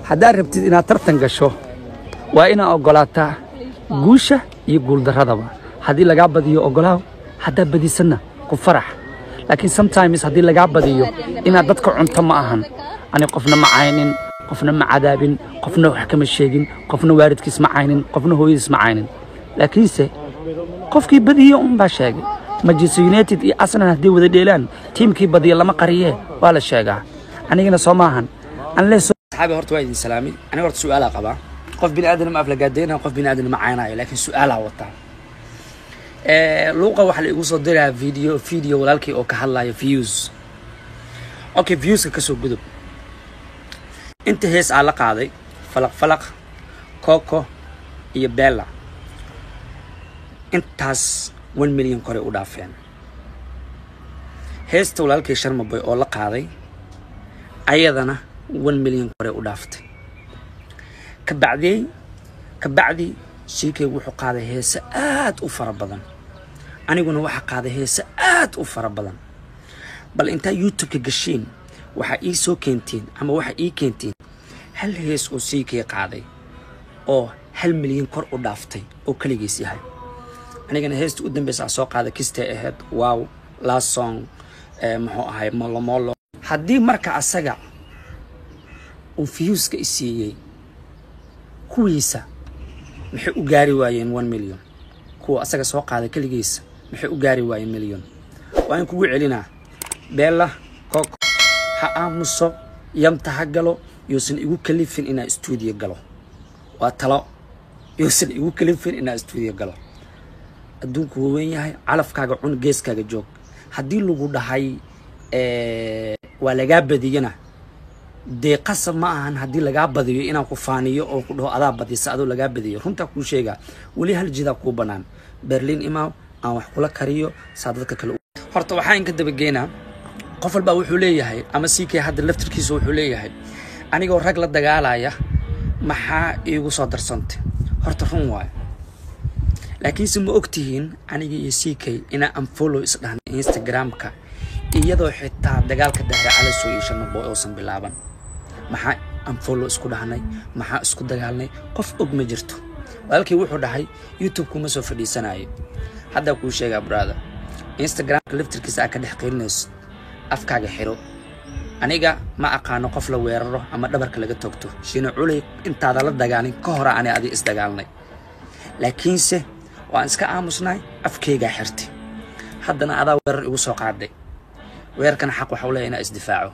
haddaad rabtid inaad tartan gasho waa inaad ogolaataa guusha iyo guuldaradaba haddii lagaa badiyo ogolaaw haddaad badisanna ku farax laakiin sometimes haddii lagaa badiyo inaad dadka cunto ma ahan ani qofna ma caynin qofna ma cadaabin qofna wax kama sheegin qofna waalidkiis ma caynin qofna hooyadiis ma caynin laakiinse qofkii badiyo un baa sheegay Manchester United iyo Arsenal haddii wada dheelaan tiimkii badiyo lama qariye waa la sheegaa anigana soo maahan unless saxaabi horta waa idin salaami aniga horta su'aal qaba qof bini aadan ma aflagaadeena qof bini aadan ma caynayo laakiin su'aal wata luuqa waxa la igu soo diraa video walaalkii oo ka hadlayo views okay views ka soo gudub inta hees aan la qaaday falaq Coco iyo Bella intaas 1 million kore u dhaafeen heesta walaalkii Sharma Boy oo la qaaday ayadana 1 million kore u dhaaftay kabacdi shiikay wuxuu qaaday heesa aad u fara badan aniguna waxa qaaday heesa aad u fara badan bal inta YouTube ka gashiin waxa ii soo keenteen ama waxa ii keenteen hal hees oo shiikay qaaday oo 1 million kor u dhaaftay oo kaligiis yahay anigana heesta u dambaysa soo qaaday kistay ahayd wow last song muxuu ahay molo haddii marka asaga uu viewska isiiyay kuwiisa maxay u gaari waayeen 1 million kuwa asaga soo qaaday kaligiisa maxay u gaari waayeen million waan kugu celinaa Bella Coco ha aamuso yamta ha galo yuusan igu kalifin inaa studio galo waa talo yuusan igu kalifin inaa studio galo adduunku weyn yahay calafkaaga cun geeskaaga joog haddii lagu dhahay waa laga badiyana de qasab ma ahan haddii laga badiyo inaan ku faaniyo oo ku dhaho adaa badisa adoo laga badiyo runta ku sheega wali hal jida ku banaan Berlin imaaw aan wax kula kariyo saadadka kale horta waxaan ka dabageena qof walba wuxuu leeyahay ama CK hadda laftirkiisa wuxuu leeyahay anigoo rag la dagaalaya maxaa iigu soo darsantay horta run waay laakiin si ma ogtihiin aniga iyo CK ina unfollow isdhahan Instagram-ka iyadoo xitaa dagaalka dahra cala soo yeeshan boo oo san bilaaban maxaa unfollow isku dhahnay maxaa isku dagaalnay qof og ma jirto walaalkii wuxuu dhahay YouTube kuma soo fadhiisanayo hadda ku sheega brother Instagram-ka laftirkiisa ka dhex qiirinayso afkaaga xiro aniga ma aqaano qof la weeraro ama dhabarka laga toogto shiina culay intaada la dagaalin ka hor aan adi is dagaalnay laakiinse waan iska aamusnay afkayga xirtay haddana adaa weerar igu soo qaaday weerarkan xaq waxa uu leeyahay inaa isdifaaco